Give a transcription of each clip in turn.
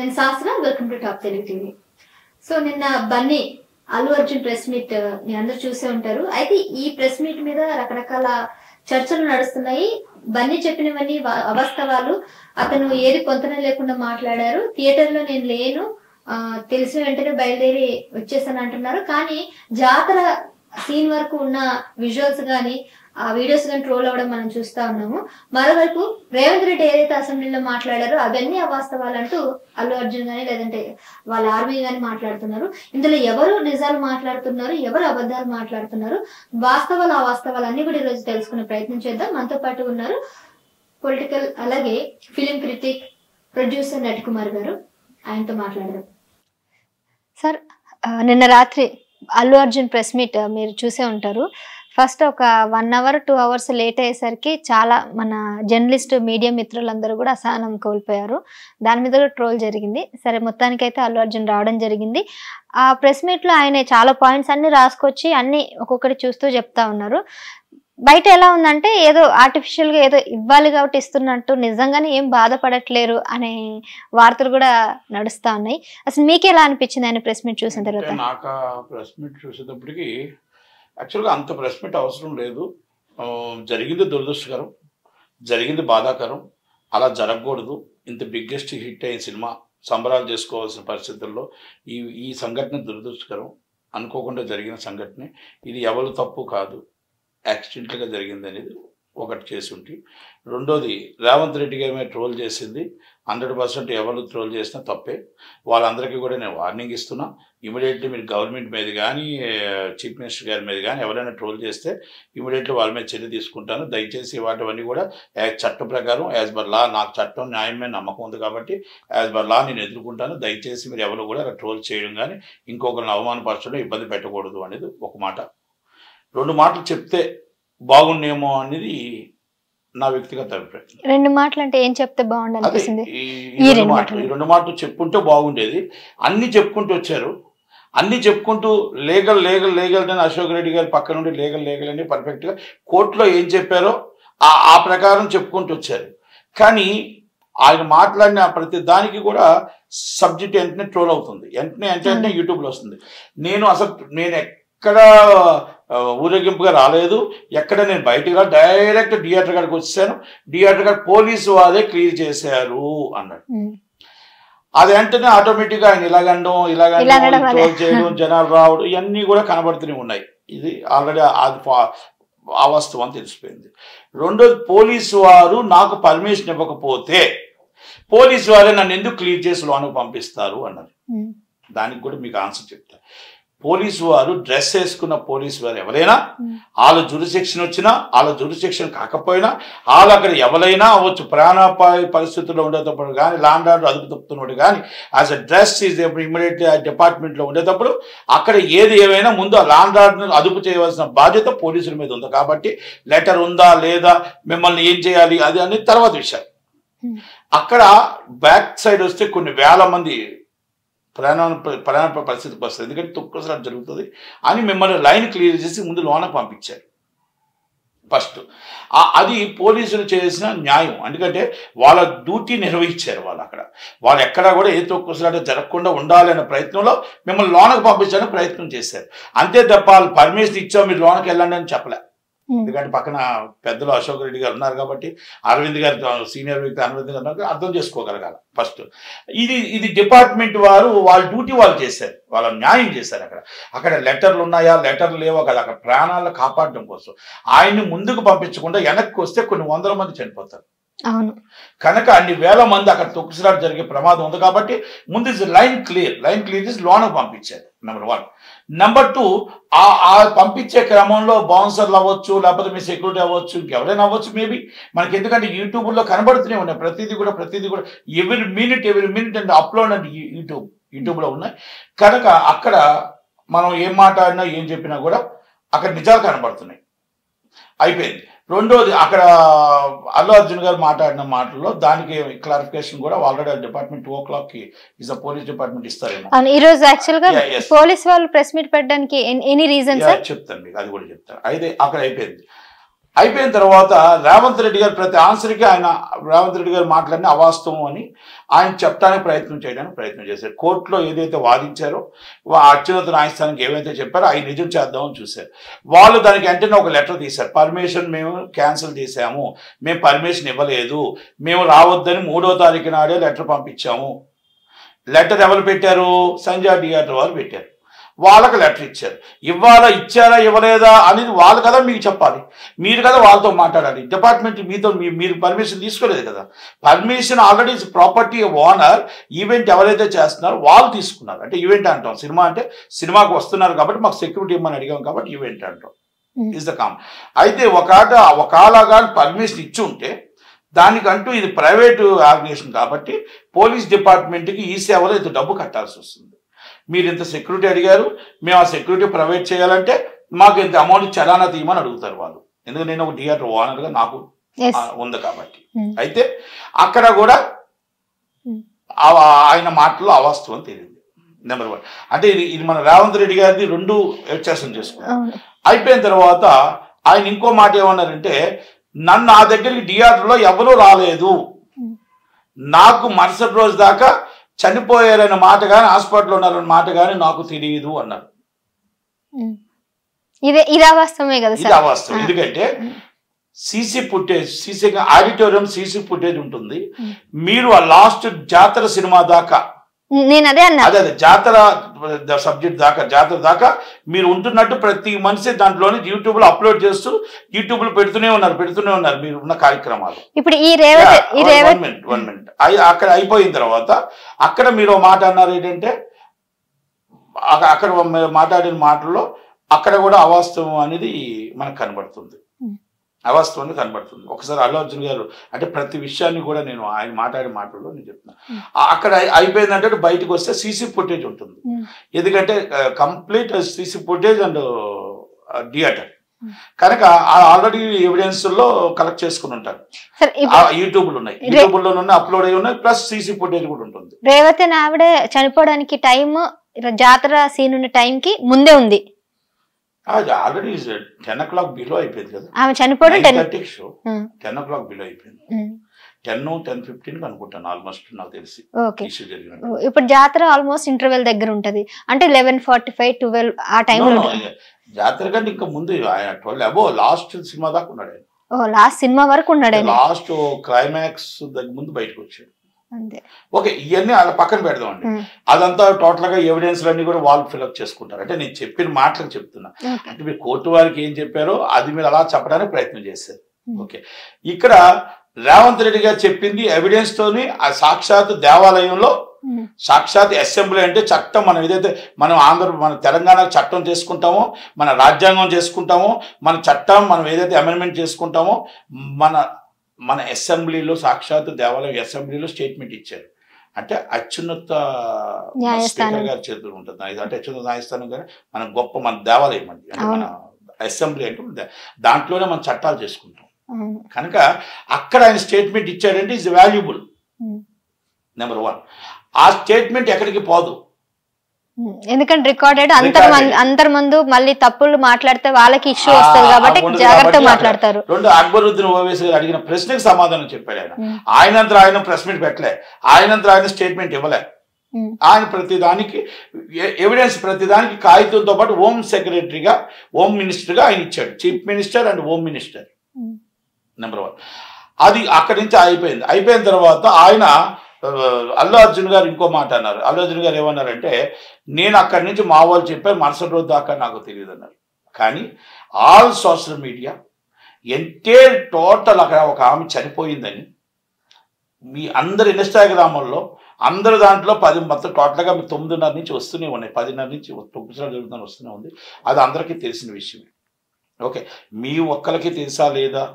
నేను శాస్త్ర, welcome to top Telugu TV. So నిన్న Bunny Allu Arjun press meet me అందరూ చూసే ఉంటారు. అయితే ఈ ప్రెస్ మీట్ మీద రకరకాల చర్చలు నడుస్తున్నాయి. బన్నీ చెప్పినవన్నీ అవాస్తవాలు. అతను ఏది పొంతన లేకుండా మాట్లాడారు. థియేటర్ లో నేను లేను, తెలిసిన వెంటనే బయలుదేరి వచ్చేసాను అంటున్నారు. కానీ జాతర సీన్ వరకు ఉన్న విజువల్స్ గానీ ఆ వీడియోస్ కానీ ట్రోల్ అవ్వడం మనం చూస్తా ఉన్నాము. మరోవైపు రేవంత్ రెడ్డి ఏదైతే అసెంబ్లీలో మాట్లాడారో అవన్నీ అవాస్తవాలంటూ అల్లు అర్జున్ గానీ లేదంటే వాళ్ళ ఆర్మీ గానీ మాట్లాడుతున్నారు. ఇందులో ఎవరు నిజాలు మాట్లాడుతున్నారు, ఎవరు అబద్ధాలు మాట్లాడుతున్నారు, వాస్తవాలు అవాస్తవాలు అన్ని కూడా ఈరోజు తెలుసుకునే ప్రయత్నం చేద్దాం. మనతో పాటు ఉన్నారు పొలిటికల్ అలాగే ఫిలిం క్రిటిక్, ప్రొడ్యూసర్ నటికుమార్ గారు. ఆయనతో మాట్లాడదాం. సార్, నిన్న రాత్రి అల్లు అర్జున్ ప్రెస్ మీట్ మీరు చూసే ఉంటారు. ఫస్ట్ ఒక 1 hour 2 hours లేట్ అయ్యేసరికి చాలా మన జర్నలిస్ట్ మీడియా మిత్రులందరూ కూడా అసహనం కోల్పోయారు. దాని మీద కూడా ట్రోల్ జరిగింది. సరే, మొత్తానికైతే అల్లు అర్జున్ రావడం జరిగింది. ఆ ప్రెస్ మీట్లో ఆయన చాలా పాయింట్స్ అన్ని రాసుకొచ్చి అన్ని ఒక్కొక్కటి చూస్తూ చెప్తా ఉన్నారు. బయట ఎలా ఉందంటే ఏదో ఆర్టిఫిషియల్గా ఏదో ఇవ్వాలి కాబట్టి ఇస్తున్నట్టు, నిజంగానే ఏం బాధపడట్లేరు అనే వార్తలు కూడా నడుస్తూ ఉన్నాయి. అసలు మీకు ఎలా అనిపించింది ఆయన ప్రెస్ మీట్ చూసిన తర్వాత? నాకు ప్రెస్ మీట్ చూసేటప్పటికి యాక్చువల్గా అంత ప్రెస్ మీట్ అవసరం లేదు. జరిగింది దురదృష్టకరం, జరిగింది బాధాకరం. అలా జరగకూడదు. ఇంత బిగ్గెస్ట్ హిట్ అయిన సినిమా సంబరాలు చేసుకోవాల్సిన పరిస్థితుల్లో ఈ సంఘటన దురదృష్టకరం. అనుకోకుండా జరిగిన సంఘటన. ఇది ఎవరు తప్పు కాదు, యాక్సిడెంట్గా జరిగింది అనేది ఒకటి చేసి ఉంటే, రెండోది రేవంత్ రెడ్డి గారి మీద ట్రోల్ చేసింది 100% ఎవరు ట్రోల్ చేసినా తప్పే. వాళ్ళందరికీ కూడా నేను వార్నింగ్ ఇస్తున్నా. ఇమీడియట్లీ మీరు గవర్నమెంట్ మీద కానీ చీఫ్ మినిస్టర్ గారి మీద కానీ ఎవరైనా ట్రోల్ చేస్తే ఇమీడియట్లీ వాళ్ళ మీద చర్య తీసుకుంటాను. దయచేసి వాటివన్నీ కూడా చట్టం ప్రకారం యాజ్ బర్ లా, నాకు చట్టం న్యాయం మీద నమ్మకం ఉంది కాబట్టి యాజ్ బర్ లా నేను ఎదుర్కొంటాను. దయచేసి మీరు ఎవరు కూడా ట్రోల్ చేయడం కానీ ఇంకొకరిని అవమానపరచడం, ఇబ్బంది పెట్టకూడదు అనేది ఒక మాట. 2 మాటలు చెప్తే బాగుండేమో అనేది నా వ్యక్తిగత అభిప్రాయం. 2 మాటలు అంటే ఏం చెప్తే బాగుండనిపిస్తుంది? ఈ 2 మాటలు చెప్పుకుంటే బాగుండేది. అన్ని చెప్పుకుంటూ వచ్చారు. అన్ని చెప్పుకుంటూ లీగల్ అని అశోక్ రెడ్డి గారి పక్క నుండి లీగల్ అని పర్ఫెక్ట్గా కోర్టులో ఏం చెప్పారో ఆ ప్రకారం చెప్పుకుంటూ వచ్చారు. కానీ ఆయన మాట్లాడిన ప్రతి దానికి కూడా సబ్జెక్ట్ వెంటనే ట్రోల్ అవుతుంది, వెంటనే యూట్యూబ్లో వస్తుంది. నేను ఎక్కడ ఊరేగింపుగా రాలేదు, ఎక్కడ నేను బయటికి రా, డైరెక్ట్ థియేటర్ కాడికి వచ్చాను. థియేటర్ కాడ పోలీసు వాళ్ళే క్లియర్ చేశారు అన్నాడు. అది వెంటనే ఆటోమేటిక్గా ఆయన ఇలాగండం ట్రోల్ చేయడం, జనాలు రావడం ఇవన్నీ కూడా కనబడుతూనే ఉన్నాయి. ఇది ఆల్రెడీ అది అవాస్తవం అని తెలిసిపోయింది. రెండోది, పోలీసు వారు నాకు పర్మిషన్ ఇవ్వకపోతే పోలీసు వారే నన్ను ఎందుకు క్లియర్ చేసి లోనికి పంపిస్తారు అన్నారు. దానికి కూడా మీకు ఆన్సర్ చెప్తా. పోలీసు వారు డ్రెస్ వేసుకున్న పోలీసు వారు ఎవరైనా, వాళ్ళ జ్యూరిడిక్షన్ వచ్చినా వాళ్ళ జ్యూరిడిక్షన్ కాకపోయినా, వాళ్ళు అక్కడ ఎవరైనా అవ్వచ్చు, ప్రాణాపాయ పరిస్థితుల్లో ఉండేటప్పుడు కానీ, ల్యాండ్ ఆర్డర్ అదుపు తప్పుతున్నప్పుడు కానీ, as a dress is immediately ఆ డిపార్ట్మెంట్లో ఉండేటప్పుడు అక్కడ ఏది ఏమైనా ముందు ఆ ల్యాండ్ ఆర్డర్ అదుపు చేయవలసిన బాధ్యత పోలీసుల మీద ఉంది. కాబట్టి లెటర్ ఉందా లేదా, మిమ్మల్ని ఏం చేయాలి అది అనేది తర్వాత విషయం. అక్కడ బ్యాక్ సైడ్ వస్తే కొన్ని వేల మంది ప్రాణ పరిస్థితికి వస్తుంది. ఎందుకంటే తొక్కుసలాట జరుగుతుంది అని మిమ్మల్ని లైన్ క్లియర్ చేసి ముందు లోనకు పంపించారు ఫస్ట్. అది పోలీసులు చేసిన న్యాయం. ఎందుకంటే వాళ్ళ డ్యూటీ నిర్వహించారు. వాళ్ళు ఎక్కడా కూడా ఏ తొక్కుసలాట జరగకుండా ఉండాలనే ప్రయత్నంలో మిమ్మల్ని లోనకు పంపించడానికి ప్రయత్నం చేశారు. అంతే తప్ప వాళ్ళు పర్మిషన్ ఇచ్చావు మీరు లోనకి వెళ్ళండి అని చెప్పలే. ఎందుకంటే పక్కన పెద్దలు అశోక్ రెడ్డి గారు ఉన్నారు కాబట్టి, అరవింద్ గారు సీనియర్ వ్యక్తి అరవింద్ గారు అర్థం చేసుకోగలగాలి ఫస్ట్. ఇది డిపార్ట్మెంట్ వారు వాళ్ళ డ్యూటీ వాళ్ళు చేశారు, వాళ్ళ న్యాయం చేశారు. అక్కడ లెటర్లు ఉన్నాయా లెటర్లు లేవో కదా, అక్కడ ప్రాణాలను కాపాడడం కోసం ఆయన్ని ముందుకు పంపించకుండా వెనక్కి వస్తే కొన్ని 100 మంది చనిపోతారు. అవును, కనుక అన్ని వేల మంది అక్కడ తొక్కుసలాట జరిగే ప్రమాదం ఉంది కాబట్టి ముందు లైన్ క్లియర్ చేసి లోనకు పంపించారు. నెంబర్ 1. నెంబర్ 2, ఆ పంపించే క్రమంలో బౌన్సర్లు అవ్వచ్చు, లేకపోతే మీ సెక్యూరిటీ అవ్వచ్చు, ఇంకెవరైనా అవ్వచ్చు మేబీ మనకి. ఎందుకంటే యూట్యూబ్లో కనబడుతూనే ఉన్నాయి ప్రతిదీ కూడా every minute and upload and యూట్యూబ్లో ఉన్నాయి. కనుక అక్కడ మనం ఏం మాట్లాడినా ఏం చెప్పినా కూడా అక్కడ నిజాలు కనబడుతున్నాయి. అయిపోయింది. రెండోది, అక్కడ అల్లు అర్జున్ గారు మాట్లాడిన మాటల్లో దానికి క్లారిఫికేషన్ కూడా ఆల్రెడీ డిపార్ట్మెంట్ 2 o'clockకి ఇస్ పోలీస్ డిపార్ట్మెంట్ ఇస్తారేమో. ఈ రోజు యాక్చువల్ గా పోలీస్ వాళ్ళు ప్రెస్ మీట్ పెట్టడానికి ఎనీ రీజన్ సార్? చెప్తాను మీకు, అది కూడా చెప్తాను. అయితే అక్కడ అయిపోయింది. అయిపోయిన తర్వాత రేవంత్ రెడ్డి గారు ప్రతి ఆన్సర్కి రేవంత్ రెడ్డి గారు మాట్లాడిన అవాస్తవం అని ఆయన చెప్పడానికి ప్రయత్నం చేశారు. కోర్టులో ఏదైతే వాదించారో అత్యున్నత న్యాయస్థానానికి ఏవైతే చెప్పారో అవి నిజం చేద్దామని చూశారు. వాళ్ళు దానికి వెంటనే ఒక లెటర్ తీశారు. పర్మిషన్ మేము క్యాన్సిల్ చేశాము, మేము పర్మిషన్ ఇవ్వలేదు, మేము రావద్దని 3వ తారీఖు నాడే లెటర్ పంపించాము. లెటర్ ఎవరు పెట్టారు? సంజయ్ థియేటర్ వారు పెట్టారు. వాళ్ళకి లెటర్ ఇచ్చారు. ఇచ్చారా ఇవ్వలేదా అనేది వాళ్ళు కదా మీకు చెప్పాలి, మీరు కదా వాళ్ళతో మాట్లాడాలి. డిపార్ట్మెంట్ మీరు పర్మిషన్ తీసుకోలేదు కదా. Permission already property owner, event ఎవరైతే చేస్తున్నారో వాళ్ళు తీసుకున్నారు. అంటే ఈవెంట్ అంటాం, సినిమా అంటే సినిమాకి వస్తున్నారు కాబట్టి మాకు సెక్యూరిటీ ఇవ్వమని అడిగాం కాబట్టి ఈవెంట్ అంటాం. Is the common. అయితే ఒకలాగా పర్మిషన్ ఇచ్చి ఉంటే దానికంటూ ఇది ప్రైవేటు ఆర్గనైజేషన్ కాబట్టి పోలీస్ డిపార్ట్మెంట్కి ఈ సేవలో ఇంత డబ్బు కట్టాల్సి వస్తుంది. మీరు ఇంత సెక్యూరిటీ అడిగారు, మేము ఆ సెక్యూరిటీ ప్రొవైడ్ చేయాలంటే మాకు ఇంత అమౌంట్ చలానా తీయమని అడుగుతారు వాళ్ళు. ఎందుకంటే నేను ఒక థియేటర్ ఓనర్గా నాకు ఉంది కాబట్టి. అయితే అక్కడ కూడా ఆయన మాటల్లో అవాస్తవం తెలియదు. నెంబర్ 1 అంటే ఇది మన రేవంత్ రెడ్డి గారిది 2 వ్యత్యాసం చేసుకున్నాం. అయిపోయిన తర్వాత ఆయన ఇంకో మాట ఏమన్నారంటే, నన్ను నా దగ్గరికి థియేటర్లో ఎవరూ రాలేదు, నాకు మరుసటి రోజు దాకా చనిపోయారన్న మాట కానీ హాస్పిటల్లో ఉన్నారన్న మాట కానీ నాకు తెలియదు అన్నారు. ఇది అవాస్తవమే కదా. ఇది అవాస్తవం. ఎందుకంటే CC footage, auditorium CC footage ఉంటుంది. మీరు ఆ లాస్ట్ జాతర సినిమా దాకా, నేను అదే అన్నా, అదే జాతర సబ్జెక్ట్ దాకా, జాతర దాకా మీరు ఉంటున్నట్టు ప్రతి మనిషి దాంట్లోనే యూట్యూబ్ లో అప్లోడ్ చేస్తూ యూట్యూబ్ లో పెడుతూనే ఉన్నారు మీరు ఉన్న కార్యక్రమాలు. ఇప్పుడు వన్ మినిట్ అక్కడ అయిపోయిన తర్వాత అక్కడ మీరు మాట అన్నారు ఏంటంటే, అక్కడ మాట్లాడిన మాటల్లో అక్కడ కూడా అవాస్తవం అనేది మనకు కనబడుతుంది. అవాస్తవాన్ని కనబడుతుంది. ఒకసారి అల్లు అర్జున్ గారు అంటే ప్రతి విషయాన్ని కూడా నేను ఆయన మాట్లాడే మాటల్లో నేను చెప్తున్నా. అక్కడ అయిపోయిందంటే బయటకు వస్తే సీసీ ఫుటేజ్ ఉంటుంది. ఎందుకంటే complete CC footage and theatre కనుక ఆల్రెడీ ఎవిడెన్స్ లో కలెక్ట్ చేసుకుని ఉంటారు. యూట్యూబ్ లో ఉన్నాయి, యూట్యూబ్ లో అప్లోడ్ అయి ఉన్నాయి, ప్లస్ సీసీ ఫుటేజ్ కూడా ఉంటుంది. రేవతి ఆవిడ చనిపోవడానికి టైం జాతర సీన్ ఉన్న టైం కి ముందే ఉంది. ఆల్రెడీ 10 o'clock బిలో అయిపోయింది కదా. ఆమె చనిపోవడం 10:30 షో 10 o'clock బిలో అయిపోయింది. 10:15 అనుకుంటాను ఆల్మోస్ట్, నాకు తెలిసి. ఇప్పుడు జాతర ఆల్మోస్ట్ ఇంటర్వెల్ దగ్గర ఉంటది అంటే 11:45 12 ఆ టైంలో. జాతర కంటే ఇంకా ముందు ఆయన 12 అబో లాస్ట్ సినిమా దాకా ఉన్నాడు ఆయన. లాస్ట్ సినిమా వరకు ఉన్నాడు. లాస్ట్ క్లైమాక్స్ దగ్గర ముందు బయటకు వచ్చాడు. ఓకే, ఇవన్నీ అలా పక్కన పెడదామండి. అదంతా టోటల్ గా ఎవిడెన్స్ అన్ని కూడా వాళ్ళు ఫిల్అప్ చేసుకుంటారు. అంటే నేను చెప్పిన మాటలకు చెప్తున్నా. అంటే మీరు కోర్టు వారికి ఏం చెప్పారో అది మీరు అలా చెప్పడానికి ప్రయత్నం చేశారు. ఓకే, ఇక్కడ రేవంత్ రెడ్డి గారు చెప్పింది ఎవిడెన్స్ తోని ఆ సాక్షాత్ దేవాలయంలో, సాక్షాత్ అసెంబ్లీ అంటే చట్టం, మనం ఏదైతే మన తెలంగాణ చట్టం చేసుకుంటామో, మన రాజ్యాంగం చేసుకుంటామో, మన చట్టం మనం ఏదైతే అమెండ్మెంట్ చేసుకుంటామో, మన అసెంబ్లీలో సాక్షాత్ దేవాలయం అసెంబ్లీలో స్టేట్మెంట్ ఇచ్చారు. అంటే అత్యున్నత స్పీకర్ గారి చేతులు ఉంటుంది. అంటే అత్యున్నత న్యాయస్థానం కానీ మన దేవాలయం అండి. అంటే మన అసెంబ్లీ అంటే దాంట్లోనే మనం చట్టాలు చేసుకుంటాం. కనుక అక్కడ ఆయన స్టేట్మెంట్ ఇచ్చాడంటే ఈజ్ వాల్యుబుల్. నెంబర్ 1 ఆ స్టేట్మెంట్ ఎక్కడికి పోదు. ఎందుకంటే రికార్డెడ్ అందరి ముందు మళ్ళీ తప్పులు మాట్లాడితే వాళ్ళకి ఇష్యూ వస్తుంది కాబట్టి జాగ్రత్తగా మాట్లాడతారు. 2 అక్బరుద్దీన్ ఓవైసీ గారు అడిగిన ప్రశ్నకు సమాధానం చెప్పాడు ఆయన. ఆయన ప్రెస్ మీట్ పెట్టలే, ఆయన స్టేట్మెంట్ ఇవ్వలే. ఆయన ప్రతిదానికి ఎవిడెన్స్, ప్రతిదానికి కాగితంతో పాటు హోమ్ సెక్రటరీగా, హోమ్ మినిస్టర్గా ఆయన ఇచ్చాడు. Chief minister and home minister. Number 1 అది అక్కడి నుంచి అయిపోయింది. అయిపోయిన తర్వాత ఆయన అల్లు అర్జున్ గారు ఇంకో మాట అన్నారు. అల్లు అర్జున్ గారు ఏమన్నారంటే, నేను అక్కడి నుంచి మా వాళ్ళు చెప్పారు, మరుసటి రోజు దాకా నాకు తెలియదు అన్నారు. కానీ all social media entire total అక్కడ ఒక ఆమె చనిపోయిందని మీ అందరు ఇన్స్టాగ్రామ్లో అందరు దాంట్లో 10 మొత్తం టోటల్గా 9:30 నుంచి వస్తూనే ఉన్నాయి, 10:30 నుంచి 9 జరుగుతుంది వస్తూనే ఉంది. అది అందరికీ తెలిసిన విషయమే. ఓకే, మీ ఒక్కరికి తెలుసా లేదా,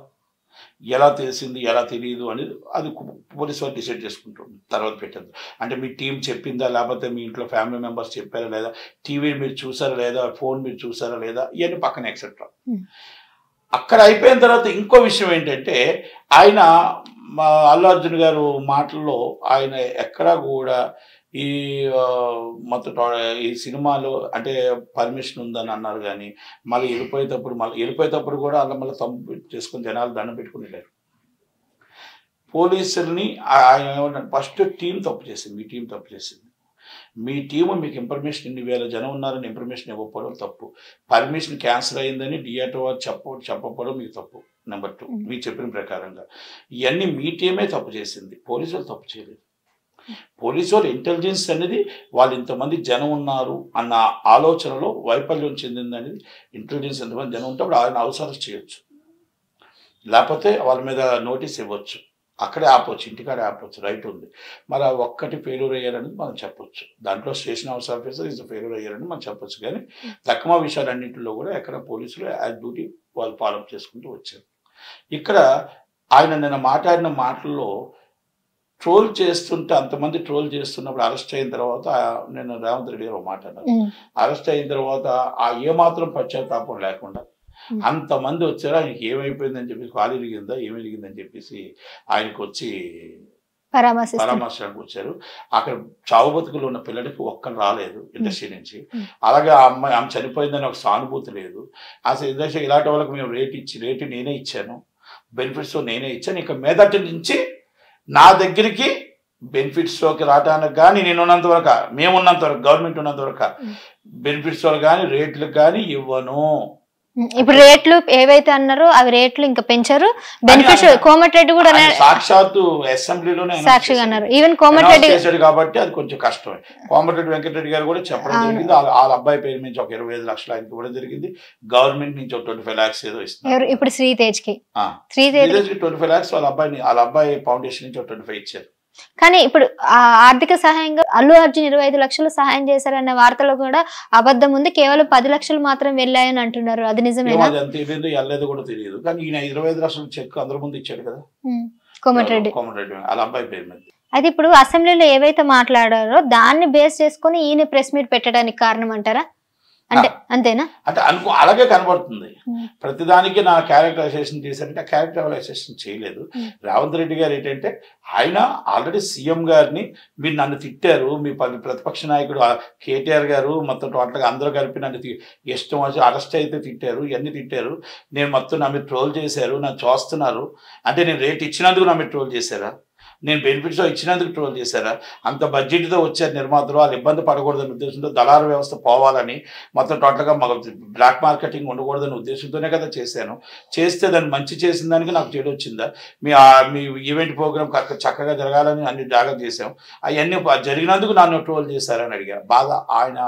ఎలా తెలిసింది ఎలా తెలియదు అనేది అది పోలీసు వాళ్ళు డిసైడ్ చేసుకుంటారు. తర్వాత పెట్టద్దు. అంటే మీ టీం చెప్పిందా, లేకపోతే మీ ఇంట్లో ఫ్యామిలీ మెంబర్స్ చెప్పారా లేదా, టీవీ మీరు చూసారా లేదా, ఫోన్ మీరు చూసారా లేదా, ఇవన్నీ పక్కన ఎక్సెట్రా. అక్కడ అయిపోయిన తర్వాత ఇంకో విషయం ఏంటంటే, ఆయన అల్లు అర్జున్ గారు మాటల్లో ఆయన ఎక్కడా కూడా ఈ మొత్తం ఈ సినిమాలో అంటే పర్మిషన్ ఉందని అన్నారు, కానీ మళ్ళీ వెళ్ళిపోయేటప్పుడు కూడా అలా మళ్ళీ తప్పు చేసుకుని జనాలు దండం పెట్టుకుని వెళ్ళారు. పోలీసుల్ని ఆయన ఏమన్నా ఫస్ట్ టీం తప్పు చేసింది, మీ టీం తప్పు చేసింది. మీ టీము మీకు ఇన్ఫర్మేషన్ ఇన్ని వేల జనం ఉన్నారని ఇన్ఫర్మేషన్ ఇవ్వకపోవడం తప్పు. పర్మిషన్ క్యాన్సిల్ అయిందని డిఆర్ఓ వారు చెప్పకపోవడం మీకు తప్పు. నెంబర్ 2, మీరు చెప్పిన ప్రకారంగా ఇవన్నీ మీ టీమే తప్పు చేసింది, పోలీసు వాళ్ళు తప్పు చేయలేదు. పోలీసు వాళ్ళు ఇంటెలిజెన్స్ అనేది వాళ్ళు ఇంతమంది జనం ఉన్నారు అన్న ఆలోచనలో వైఫల్యం చెందింది అనేది. ఇంటెలిజెన్స్ ఎంతమంది జనం ఉంటే అప్పుడు ఆయన అవసరం చేయొచ్చు, లేకపోతే వాళ్ళ మీద నోటీస్ ఇవ్వచ్చు, అక్కడే ఆపవచ్చు, ఇంటికాడే ఆపవచ్చు, రైట్ ఉంది. మరి ఆ ఒక్కటి ఫెయిల్యూర్ అయ్యారనేది మనం చెప్పొచ్చు. దాంట్లో station house officer is failure అయ్యారని మనం చెప్పొచ్చు. కానీ తక్కువ విషయాలన్నింటిలో కూడా ఎక్కడ పోలీసులు యాజ్ డ్యూటీ వాళ్ళు ఫాలోఅప్ చేసుకుంటూ వచ్చారు. ఇక్కడ ఆయన నిన్న మాట్లాడిన మాటల్లో ట్రోల్ చేస్తుంటే, అంతమంది ట్రోల్ చేస్తున్నప్పుడు అరెస్ట్ అయిన తర్వాత నేను రేవంత్ రెడ్డి గారు మాట్లాడాను. అరెస్ట్ అయిన తర్వాత ఆ ఏమాత్రం పశ్చాత్తాపం లేకుండా అంతమంది వచ్చారు, ఆయనకి ఏమైపోయిందని చెప్పేసి కాలు ఇరిగిందా ఏమి ఇరిగిందని చెప్పేసి ఆయనకు వచ్చి పరామర్శకు వచ్చారు. అక్కడ చావు బతుకులు ఉన్న పిల్లడికి ఒక్కరు రాలేదు ఇండస్ట్రీ నుంచి. అలాగే ఆ అమ్మాయి ఆమె చనిపోయిందని ఒక సానుభూతి లేదు. అసలు ఇండస్ట్రీ ఇలాంటి వాళ్ళకి మేము రేటు నేనే ఇచ్చాను, బెనిఫిట్స్ నేనే ఇచ్చాను. ఇక మీదటి నుంచి నా దగ్గరికి బెనిఫిట్స్లోకి రావడానికి కానీ నేను ఉన్నంత వరకు, మేము ఉన్నంత వరకు, గవర్నమెంట్ ఉన్నంత వరకు బెనిఫిట్స్ కానీ రేట్లకు కానీ ఇవ్వను. ఇప్పుడు రేట్లు ఏవైతే అన్నారో అవి రేట్లు ఇంకా పెంచారు. బెనిఫిట్స్ కోమటిరెడ్డి కూడా సాక్షాత్తు అసెంబ్లీలోనే సాక్షిగా అన్నారు. ఈవెన్ కోమటిరెడ్డి చేశాడు కాబట్టి అది కొంచెం కష్టమే. కోమటిరెడ్డి వెంకటరెడ్డి గారు కూడా చెప్పడం జరిగింది. వాళ్ళ అబ్బాయి పేరు నుంచి ఒక 25 లక్షలు ఆయనకి ఇవ్వడం జరిగింది. గవర్నమెంట్ నుంచి ఒక 25 lakhs ఏదో ఇస్తున్నారు. ఇప్పుడు శ్రీతేజ్ కి 25 lakhs వాళ్ళ అబ్బాయి ఫౌండేషన్ నుంచి ఒక 25 ఇచ్చారు. కానీ ఇప్పుడు ఆర్థిక సహాయంగా అల్లు అర్జున్ 25 లక్షలు సహాయం చేశారన్న వార్తలో కూడా అబద్ధం ఉంది. కేవలం 10 లక్షలు మాత్రం వెళ్ళాయని అంటున్నారు. అది నిజమేనా? వెళ్ళలేదు కూడా తెలియదు. కానీ ఈయన 25 లక్షలు చెక్ అందరి ముందు ఇచ్చాడు కదా కోమటిరెడ్డి వాళ్ళ అబ్బాయి పేరు మీద. అయితే ఇప్పుడు అసెంబ్లీలో ఏవైతే మాట్లాడారో దాన్ని బేస్ చేసుకుని ఈయన ప్రెస్ మీట్ పెట్టడానికి కారణం అంటారా? అంటే అంతేనా? అంటే అలాగే కనబడుతుంది. ప్రతిదానికి నా క్యారెక్టరైజేషన్ చేశారంటే ఆ క్యారెక్టరైజేషన్ చేయలేదు. రేవంత్ రెడ్డి గారు ఏంటంటే ఆయన ఆల్రెడీ సీఎం గారిని మీరు నన్ను తిట్టారు, మీ ప్రతిపక్ష నాయకుడు కేటీఆర్ గారు మొత్తం టోటల్గా అందరూ కలిపి నన్ను ఇష్టం వచ్చి అరెస్ట్ అయితే తిట్టారు, ఇవన్నీ తిట్టారు, నేను మొత్తం నా మీద ట్రోల్ చేశారు, నన్ను చూస్తున్నారు అంటే నేను రేట్ ఇచ్చినందుకు నా మీద ట్రోల్ చేశారా, నేను బెనిఫిట్స్ ఇచ్చినందుకు ట్రోల్ చేశారా, అంత బడ్జెట్తో వచ్చారు నిర్మాతలు, వాళ్ళు ఇబ్బంది పడకూడదని ఉద్దేశంతో దళార వ్యవస్థ పోవాలని మొత్తం టోటల్గా బ్లాక్ మార్కెటింగ్ ఉండకూడదని ఉద్దేశంతోనే కదా చేశాను. చేస్తే దాన్ని మంచి చేసిన దానికి నాకు చెడు వచ్చిందా? మీ ఈవెంట్ ప్రోగ్రామ్ చక్కగా జరగాలని అన్ని జాగ్రత్త చేశాం, అవన్నీ జరిగినందుకు నన్ను ట్రోల్ చేశారని అడిగారు. ఆయన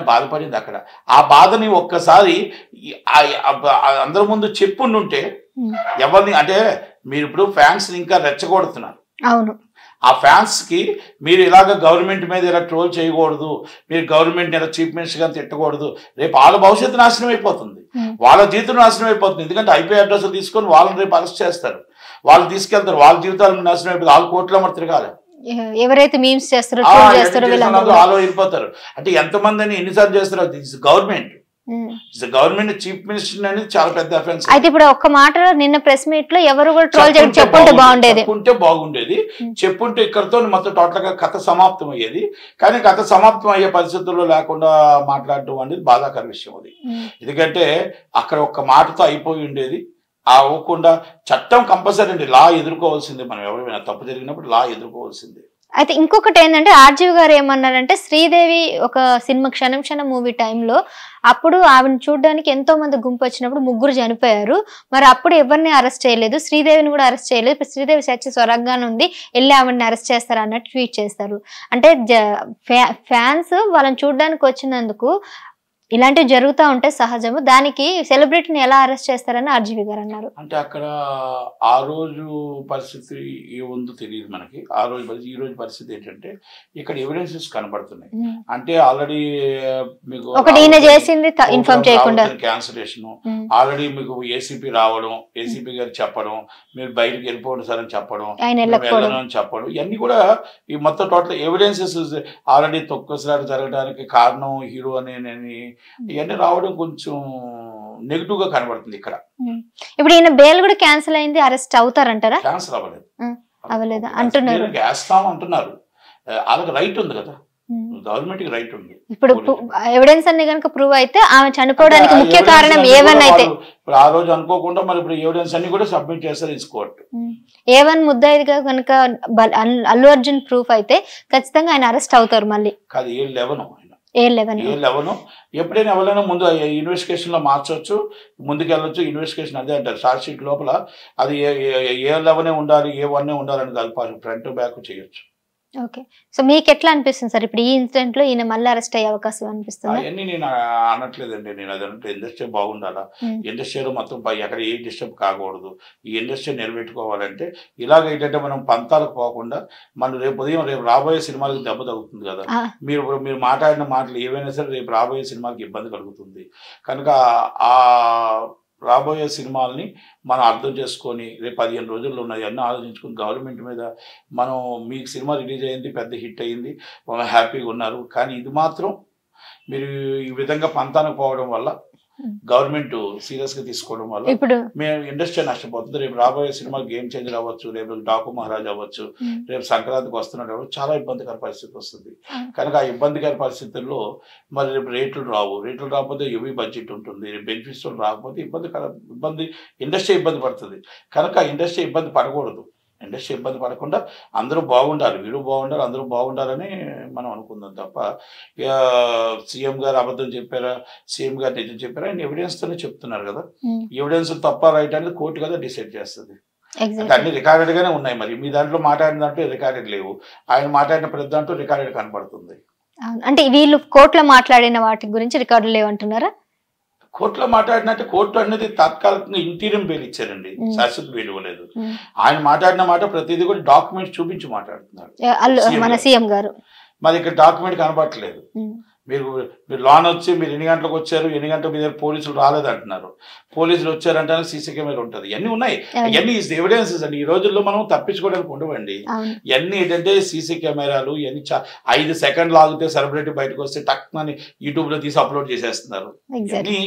బాధపడింది అక్కడ, ఆ బాధని ఒక్కసారి అందరి ముందు చెప్పుండుంటే ఎవరిని అంటే మీరు ఇప్పుడు ఫ్యాన్స్ ఇంకా రెచ్చగొడుతున్నారు. అవును, ఆ ఫ్యాన్స్ కి మీరు ఇలాగ గవర్నమెంట్ మీద ఇలా ట్రోల్ చేయకూడదు, మీరు గవర్నమెంట్ ఇలా చీఫ్ మినిస్టర్ గారిని తిట్టకూడదు, రేపు వాళ్ళ భవిష్యత్తు నాశనం అయిపోతుంది, వాళ్ళ జీవితం నాశనం అయిపోతుంది. ఎందుకంటే ఐపీ అడ్రస్ తీసుకొని వాళ్ళని రేపు అరెస్ట్ చేస్తారు, వాళ్ళు తీసుకెళ్తారు, వాళ్ళ జీవితాలు నాశనం అయిపోతుంది, వాళ్ళ కోట్ల మరి తిరగాలి. ఎవరైతే మీమ్స్ చేస్తారో వాళ్ళు వెళ్ళిపోతారు. అంటే ఎంతమంది అని ఎన్నిసార్లు చేస్తారో గవర్నమెంట్ గవర్నమెంట్ చీఫ్ మినిస్టర్ అనేది చాలా పెద్ద అఫెన్స్. అయితే ఇప్పుడు ఒక్క మాట నిన్న ప్రెస్ మీట్ లో ఎవరు కూడా ట్రోల్ చేయడం చెప్పుంటే బాగుండేది, చెప్పుంటే ఇక్కడతో మొత్తం టోటల్ గా కథ సమాప్తం అయ్యేది. కానీ కథ సమాప్తం అయ్యే పరిస్థితుల్లో లేకుండా మాట్లాడటం అనేది బాధాకర విషయం అది. ఎందుకంటే అక్కడ ఒక్క మాటతో అయిపోయి ఉండేది, అవ్వకుండా చట్టం కంపల్సరీ అండి, లా ఎదుర్కోవాల్సిందే. మనం ఎవరైనా తప్పు జరిగినప్పుడు లా ఎదుర్కోవాల్సిందే. అయితే ఇంకొకటి ఏంటంటే ఆర్జీవి గారు ఏమన్నారంటే శ్రీదేవి ఒక సినిమా క్షణం క్షణం మూవీ టైంలో అప్పుడు ఆవిడని చూడడానికి ఎంతో మంది గుంపు వచ్చినప్పుడు 3 చనిపోయారు, మరి అప్పుడు ఎవరిని అరెస్ట్ చేయలేదు, శ్రీదేవిని కూడా అరెస్ట్ చేయలేదు, ఇప్పుడు శ్రీదేవి చచ్చి స్వరంగానే ఉంది, వెళ్ళి ఆవిడని అరెస్ట్ చేస్తారు అన్నట్టు ట్వీట్ చేస్తారు. అంటే ఫ్యాన్స్ వాళ్ళని చూడడానికి వచ్చినందుకు ఇలాంటివి జరుగుతూ ఉంటే సహజము, దానికి సెలబ్రిటీని ఎలా అరెస్ట్ చేస్తారని ఆర్జీవి గారు అన్నారు. అంటే అక్కడ ఆ రోజు పరిస్థితి ఏముందో తెలియదు మనకి. ఆ రోజు ఈ రోజు పరిస్థితి ఏంటంటే ఇక్కడ ఎవిడెన్సెస్ కనబడుతున్నాయి. అంటే ఆల్రెడీ మీకు ఒకటి ఈయన చేసింది ఇన్ఫార్మ్ చేయకుండా క్యాన్సిలేషన్, ఆల్రెడీ మీకు ఏసీపీ రావడం, ఏసీపీ గారు చెప్పడం, మీరు బయటకు వెళ్ళిపోండి సార్ అని చెప్పడం, వెళ్ళను చెప్పడం, ఇవన్నీ కూడా ఈ మొత్తం టోటల్ ఎవిడెన్సెస్ ఆల్రెడీ తొక్కసలాట జరగడానికి కారణం హీరో అని ఇవన్నీ రావడం కొంచెం నెగిటివ్ గా కనబడుతుంది ఇక్కడ. ఇప్పుడు ఈయన బెయిల్ కూడా క్యాన్సిల్ అయింది, అరెస్ట్ అవుతారంటారా? క్యాన్సిల్ అవ్వలేదు, అవ్వలేదు అంటున్నారు. వేస్తాం అంటున్నారు, వాళ్ళకి రైట్ ఉంది కదా, గవర్నమెంట్ కి రైట్ ఉంది. ఇప్పుడు ఎవిడెన్స్ అన్ని కనుక ప్రూవ్ అయితే ఆమె చనిపోవడానికి ముఖ్య కారణం A1 అయితే ఇప్పుడు ఆ రోజు అనుకోకుండా మరి ఇప్పుడు ఎవిడెన్స్ అన్ని కూడా సబ్మిట్ చేస్తారు ఈ కోర్టు. A1 ముద్దాయిగా కనుక అల్లు అర్జున్ ప్రూఫ్ అయితే ఖచ్చితంగా ఆయన అరెస్ట్ అవుతారు మళ్ళీ. కాదు A11 A11 ఎప్పుడైనా ఎవరైనా ముందు ఇన్వెస్టిగేషన్ లో మార్చొచ్చు, ముందుకు వెళ్ళొచ్చు. ఇన్వెస్టిగేషన్ అదే అంటారు షార్ట్ షీట్ లోపల, అది A11 ఉండాలి A1 ఉండాలని కాదు, ఫ్రంట్ బ్యాక్ చేయొచ్చు. ఓకే, సో మీకు ఎట్లా అనిపిస్తుంది సార్ ఇప్పుడు ఈ ఇన్సిడెంట్ లో ఈయన మళ్ళీ అరెస్ట్ అయ్యే అవకాశం అనిపిస్తుంది? అవన్నీ నేను అనట్లేదండి, నేను అదంటే ఇండస్ట్రీ బాగుండాలా, ఇండస్ట్రీలో మొత్తం ఎక్కడ ఏ డిస్టర్బ్ కాకూడదు, ఈ ఇండస్ట్రీ నిలబెట్టుకోవాలంటే ఇలాగ ఏంటంటే మనం పంతాలకు పోకుండా మనం రేపు రాబోయే సినిమాలకు దెబ్బ తగ్గుతుంది కదా. మీరు మాట్లాడిన మాటలు ఏవైనా సరే రేపు రాబోయే సినిమాలకు ఇబ్బంది కలుగుతుంది కనుక ఆ రాబోయే సినిమాలని మనం అర్థం చేసుకొని రేపు 15 రోజుల్లో ఉన్నాయి అన్నీ ఆలోచించుకుని గవర్నమెంట్ మీద మనం మీకు సినిమా రిలీజ్ అయింది, పెద్ద హిట్ అయింది, హ్యాపీగా ఉన్నారు. కానీ ఇది మాత్రం మీరు ఈ విధంగా పంతానికి పోవడం వల్ల, గవర్నమెంట్ సీరియస్ గా తీసుకోవడం వల్ల ఇప్పుడు మేము ఇండస్ట్రీ నష్టపోతుంది. రేపు రాబోయే సినిమా గేమ్ చేంజర్ అవ్వచ్చు, రేపు డాకు మహారాజ్ అవ్వచ్చు, రేపు సంక్రాంతికి వస్తున్నట్టు చాలా ఇబ్బందికర పరిస్థితి వస్తుంది. కనుక ఆ ఇబ్బందికర పరిస్థితుల్లో మరి రేపు రేట్లు రాకపోతే హెవీ బడ్జెట్ ఉంటుంది, రేపు బెనిఫిట్స్ రాకపోతే ఇండస్ట్రీ ఇబ్బంది పడుతుంది. కనుక ఇండస్ట్రీ ఇబ్బంది పడకూడదు, ఇండస్ట్రీ ఇబ్బంది పడకుండా అందరూ బాగుండాలి, వీరు బాగుండాలి, అందరూ బాగుండాలని మనం అనుకుందాం తప్ప సీఎం గారు అబద్ధం చెప్పారా, సీఎం గారు నిజం చెప్పారా, ఆయన ఎవిడెన్స్ తోనే చెప్తున్నారు కదా. ఎవిడెన్స్ తప్ప రైట్ అనేది కోర్టు కదా డిసైడ్ చేస్తుంది. అన్ని రికార్డెడ్ గానే ఉన్నాయి. మరి మీ దాంట్లో మాట్లాడిన దాంట్లో రికార్డెడ్ లేవు, ఆయన మాట్లాడిన ప్రతి దాంట్లో రికార్డెడ్ కనపడుతుంది. అంటే వీళ్ళు కోర్టులో మాట్లాడిన వాటి గురించి రికార్డు లేవంటున్నారా? కోర్టులో మాట్లాడినట్టే, కోర్టు అనేది తాత్కాలికంగా ఇంటీరియం బెయిల్ ఇచ్చారండి, శాశ్వత బెయిల్ ఇవ్వలేదు. ఆయన మాట్లాడిన మాట ప్రతిదీ కూడా డాక్యుమెంట్స్ చూపించి మాట్లాడుతున్నారు మన సీఎం గారు. మరి ఇక్కడ డాక్యుమెంట్ కనబడట్లేదు. మీరు లోన్ వచ్చి మీరు ఎన్ని గంటలకు వచ్చారు, ఎన్ని గంటలకు మీ దగ్గర పోలీసులు రాలేదు అంటున్నారు, పోలీసులు వచ్చారంటే సీసీ కెమెరా ఉంటుంది, ఇవన్నీ ఉన్నాయి. ఇవన్నీ ఎవిడెన్సెస్ అండి. ఈ రోజుల్లో మనం తప్పించుకోవడానికి ఉండవండి. ఇవన్నీ ఏంటంటే సీసీ కెమెరాలు ఇవన్నీ 5 సెకండ్లు ఆగితే సెలబ్రిటీ బయటకు వస్తే టక్మని యూట్యూబ్ లో తీసి అప్లోడ్ చేసేస్తున్నారు. ఇవన్నీ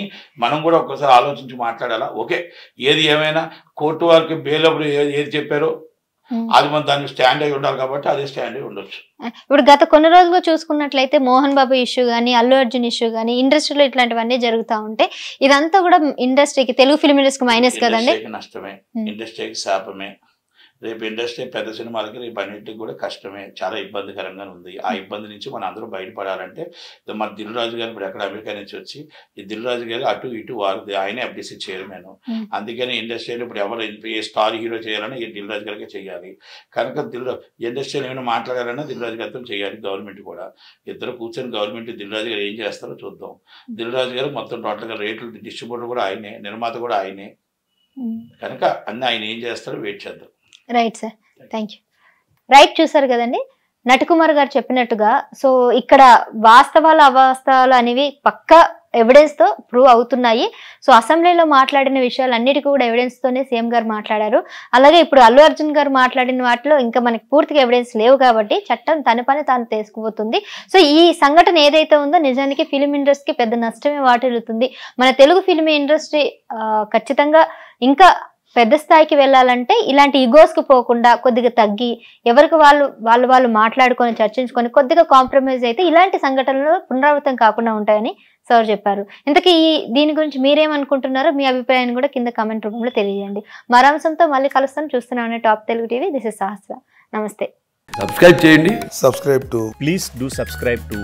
మనం కూడా ఒక్కసారి ఆలోచించి మాట్లాడాలా. ఓకే, ఏది ఏమైనా కోర్టు వారికి బెయిల్ అప్పుడు ఏది చెప్పారో అది మనం దానికి స్టాండ్ అయి ఉండాలి కాబట్టి అదే స్టాండ్ అయి ఉండొచ్చు. ఇప్పుడు గత కొన్ని రోజులుగా చూసుకున్నట్లయితే మోహన్ బాబు ఇష్యూ కానీ, అల్లు అర్జున్ ఇష్యూ కానీ, ఇండస్ట్రీలో ఇట్లాంటివన్నీ జరుగుతూ ఉంటే ఇదంతా కూడా ఇండస్ట్రీకి, తెలుగు ఫిల్మ్ ఇండస్ట్రీకి మైనస్ కదండి. నష్టమే, ఇండస్ట్రీకి శాపమే. రేపు ఇండస్ట్రీ పెద్ద సినిమాలకి రేపు అన్నింటికి కూడా కష్టమే, చాలా ఇబ్బందికరంగా ఉంది. ఆ ఇబ్బంది నుంచి మనం అందరూ బయటపడాలంటే మన దిల్ రాజు గారు ఇప్పుడు ఎక్కడ అమెరికా నుంచి వచ్చి ఈ దిల్ రాజు గారు అటు ఇటు వారు ఆయనే FDC చైర్మన్. అందుకని ఇండస్ట్రీలో ఇప్పుడు ఎవరు ఏ స్టార్ హీరో చేయాలన్నా ఈ దిల్ రాజు గారికి చేయాలి. కనుక ఇండస్ట్రీలో ఏమైనా మాట్లాడాలన్నా దిల్ రాజు గారితో చేయాలి. గవర్నమెంట్ కూడా ఇద్దరు కూర్చొని గవర్నమెంట్ దిల్ రాజు గారు ఏం చేస్తారో చూద్దాం. దిల్ రాజు గారు మొత్తం టోటల్గా రేట్లు డిస్ట్రిబ్యూటర్ కూడా ఆయనే, నిర్మాత కూడా ఆయనే. కనుక అన్నీ ఆయన ఏం చేస్తారో వెయిట్ చేద్దాం. Right sir, thank you. Right, చూసారు కదండి నటకుమార్ గారు చెప్పినట్టుగా. సో ఇక్కడ వాస్తవాలు అవాస్తవాలు అనేవి పక్కా ఎవిడెన్స్ తో ప్రూవ్ అవుతున్నాయి. సో అసెంబ్లీలో మాట్లాడిన విషయాలన్నిటికీ కూడా ఎవిడెన్స్ తోనే సీఎం గారు మాట్లాడారు. అలాగే ఇప్పుడు అల్లు అర్జున్ గారు మాట్లాడిన వాటిలో ఇంకా మనకి పూర్తిగా ఎవిడెన్స్ లేవు కాబట్టి చట్టం తన పని తాను తీసుకుపోతుంది. సో ఈ సంఘటన ఏదైతే ఉందో నిజానికి ఫిలిం ఇండస్ట్రీకి పెద్ద నష్టమే వాటిల్లుతుంది. మన తెలుగు ఫిలిం ఇండస్ట్రీ ఖచ్చితంగా ఇంకా పెద్ద స్థాయికి వెళ్ళాలంటే ఇలాంటి ఈగోస్ కు పోకుండా కొద్దిగా తగ్గి ఎవరికి వాళ్ళు మాట్లాడుకొని చర్చించుకొని కొద్దిగా కాంప్రమైజ్ అయితే ఇలాంటి సంఘటనలు పునరావృతం కాకుండా ఉంటాయని సార్ చెప్పారు. ఇంతకీ దీని గురించి మీరేమనుకుంటున్నారో మీ అభిప్రాయాన్ని కూడా కింద కామెంట్ రూపంలో తెలియజేయండి. మరో అంశంతో మళ్ళీ కలుస్తాను. చూస్తున్నాను top Telugu TV. This is Sahasra. నమస్తే. సబ్స్క్రైబ్ చేయండి. Please do subscribe to.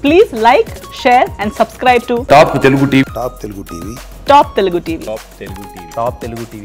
Please like, share and subscribe to top Telugu TV. Top Telugu TV.